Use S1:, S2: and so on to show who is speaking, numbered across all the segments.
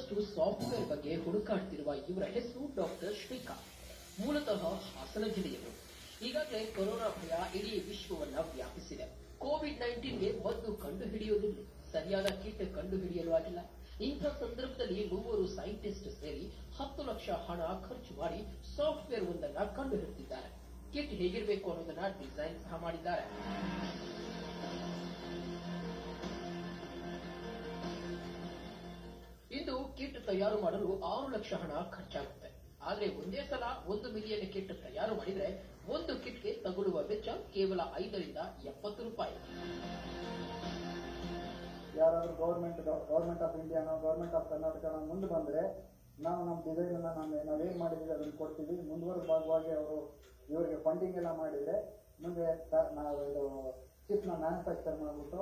S1: ಸಾಕಷ್ಟು ಸಾಫ್ಟ್ವೇರ್ ಬಗ್ಗೆ ಹುಡುಕಾಡ್ತಿರುವ ಇವರ ಹೆಸರು ಡಾಕ್ಟರ್ ಶ್ರೀಕಾಂತ್. ಮೂಲತಃ ಹಾಸನ ಜಿಲ್ಲೆಯವರು. ಈಗಾಗಲೇ ಕೊರೋನಾ ಭಯ ಇಡೀ ವಿಶ್ವವನ್ನ ವ್ಯಾಪಿಸಿದೆ. ಕೋವಿಡ್-19ಗೆ ಮದ್ದು ಕಂಡುಹಿಡಿಯುವುದಿಲ್ಲ, ಸರಿಯಾದ ಕಿಟ್ ಕಂಡುಹಿಡಿಯಲು ಆಗಿಲ್ಲ. ಇಂಥ ಸಂದರ್ಭದಲ್ಲಿ ಮೂವರು ಸೈಂಟಿಸ್ಟ್ ಸೇರಿ 10 ಲಕ್ಷ ಹಣ ಖರ್ಚು ಮಾಡಿ ಸಾಫ್ಟ್ವೇರ್ ಒಂದನ್ನ ಕಂಡುಹಿಡಿದಿದ್ದಾರೆ. ಕಿಟ್ ಹೇಗಿರಬೇಕು ಅನ್ನೋದನ್ನ ಡಿಸೈನ್ ಸಹ ಮಾಡಿದ್ದಾರೆ. ಇಂದು ಕಿಟ್ ತಯಾರು ಮಾಡಲು 6 ಲಕ್ಷ ಹಣ ಖರ್ಚಾಗುತ್ತೆ. ಆದ್ರೆ ಒಂದೇ ಸಲ 1 ಮಿಲಿಯನ್ ಕಿಟ್ ತಯಾರು ಮಾಡಿದ್ರೆ ಒಂದು ಕಿಟ್ಗೆ ತಗುಲುವ ವೆಚ್ಚ ಕೇವಲ 5 ರಿಂದ 70 ರೂಪಾಯಿ.
S2: ಯಾರಾದ್ರೂ ಗೌರ್ಮೆಂಟ್ ಆಫ್ ಇಂಡಿಯಾನೋ ಗೌರ್ಮೆಂಟ್ ಆಫ್ ಕರ್ನಾಟಕನೋ ಮುಂದೆ ಬಂದ್ರೆ ನಾವು ನಮ್ಮ ಡಿಸೈನ್ ನಾವೇನ್ ಮಾಡಿದೀವಿ ಅದನ್ನು ಕೊಡ್ತೀವಿ. ಮುಂದುವರೆದ ಭಾಗವಾಗಿ ಅವರು ಇವರಿಗೆ ಫಂಡಿಂಗ್ ಎಲ್ಲ ಮಾಡಿದ್ರೆ ಮುಂದೆ ನಾವು ಇದು ಚಿಪ್ ನ ಮ್ಯಾನುಫ್ಯಾಕ್ಚರ್ ಮಾಡ್ಬಿಟ್ಟು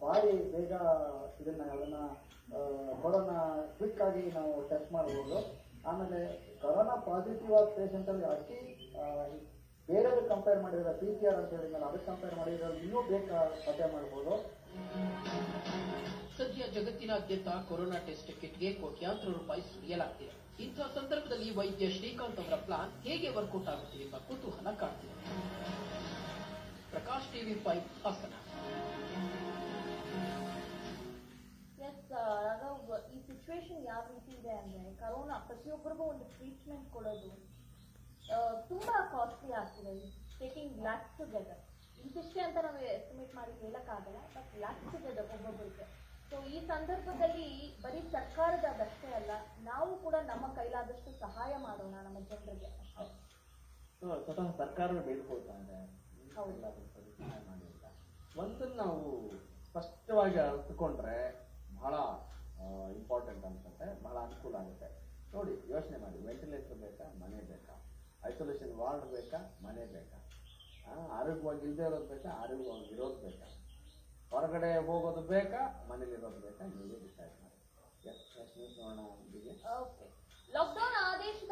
S2: ಭಾರಿ ಬೇಗ ಅದನ್ನ ಕೊರೋನಾ ಕ್ವಿಕ್ ಆಗಿ ನಾವು ಟೆಸ್ಟ್ ಮಾಡಬಹುದು. ಆಮೇಲೆ ಕೊರೋನಾ ಪಾಸಿಟಿವ್ ಆದ ಪೇಷಂಟ್ ಅಲ್ಲಿ ಅತಿ ಬೇರೆಯವ್ರಿಗೆ ಕಂಪೇರ್ ಮಾಡಿದ್ರೆ PCR ಅಂತ ಹೇಳಿದ್ಮೇಲೆ ಅದಕ್ಕೆ ಕಂಪೇರ್ ಮಾಡಿದ್ರೆ ಇನ್ನೂ ಬೇಗ ಪತ್ತೆ ಮಾಡಬಹುದು.
S1: ಸದ್ಯ ಜಗತ್ತಿನಾದ್ಯಂತ ಕೊರೋನಾ ಟೆಸ್ಟ್ ಕಿಟ್ಗೆ ಕೋಟ್ಯಾಂತರ ರೂಪಾಯಿ ಸುರಿಯಲಾಗ್ತಿದೆ. ಇಂಥ ಸಂದರ್ಭದಲ್ಲಿ ವೈದ್ಯ ಶ್ರೀಕಾಂತ್ ಅವರ ಪ್ಲಾನ್ ಹೇಗೆ ವರ್ಕೌಟ್ ಆಗುತ್ತಿದೆ ಎಂಬ ಕುತೂಹಲ ಕಾಡ್ತಿದೆ. ಪ್ರಕಾಶ್ TV5 ಹಾಸನ.
S3: ಈ ಸಿಚುವೇಶನ್ ಯಾವ ರೀತಿ ಇದೆ ಅಂದ್ರೆ ಕರೋನಾ ಪ್ರತಿಯೊಬ್ಬರಿಗೂ ಒಂದು ಟ್ರೀಟ್ಮೆಂಟ್ ಕೊಡೋದು ತುಂಬಾ ಕಾಸ್ಟ್ಲಿ ಆಗ್ತಿದೆ. ಟೇಕಿಂಗ್ ಲ್ಯಾಕ್ಸ್ ಟುಗೆದರ್, ಇಂತಿಷ್ಟೇ ಅಂತ ನಾವು ಎಸ್ಟಿಮೇಟ್ ಮಾಡಿ ಹೇಳಕ್ಕಾಗಲ್ಲ, ಬಟ್ ಲ್ಯಾಕ್ಸ್ ಟುಗೆದರ್ ಒಬ್ಬೊಬ್ಬರಿಗೆ. ಸೊ ಈ ಸಂದರ್ಭದಲ್ಲಿ ಬರೀ ಸರ್ಕಾರದಷ್ಟೇ ಅಲ್ಲ, ನಾವು ಕೂಡ ನಮ್ಮ ಕೈಲಾದಷ್ಟು ಸಹಾಯ ಮಾಡೋಣ ನಮ್ಮ ಜನರಿಗೆ.
S4: ಸ್ವತಃ ಸರ್ಕಾರ ಬೇಡ್ಕೊಳ್ತಾ ಇದೆ ಸಹಾಯ ಮಾಡಿ ಅಂತ. ಒಂದನ್ನು ನಾವು ಸ್ಪಷ್ಟವಾಗಿ ಅರ್ಥಕೊಂಡ್ರೆ ಬಹಳ ಇಂಪಾರ್ಟೆಂಟ್ ಅನ್ಸುತ್ತೆ, ಬಹಳ ಅನುಕೂಲ ಆಗುತ್ತೆ. ನೋಡಿ, ಯೋಚನೆ ಮಾಡಿ, ವೆಂಟಿಲೇಟರ್ ಬೇಕಾ, ಮನೆ ಬೇಕಾ? ಐಸೋಲೇಷನ್ ವಾರ್ಡ್ ಬೇಕಾ, ಮನೆ ಬೇಕಾ? ಆರೋಗ್ಯವಾಗಿ ಇಲ್ಲದೆ ಇರೋದು ಬೇಕಾ, ಆರೋಗ್ಯವಾಗಿ ಇರೋದು ಬೇಕಾ? ಹೊರಗಡೆ ಹೋಗೋದು ಬೇಕಾ, ಮನೇಲಿ ಇರೋದು ಬೇಕಾ? ನೀವೇ ಡಿಸೈಡ್ ಮಾಡಿ. ನೋಡೋಣ.
S3: ಲಾಕ್ಡೌನ್ ಆದೇಶದ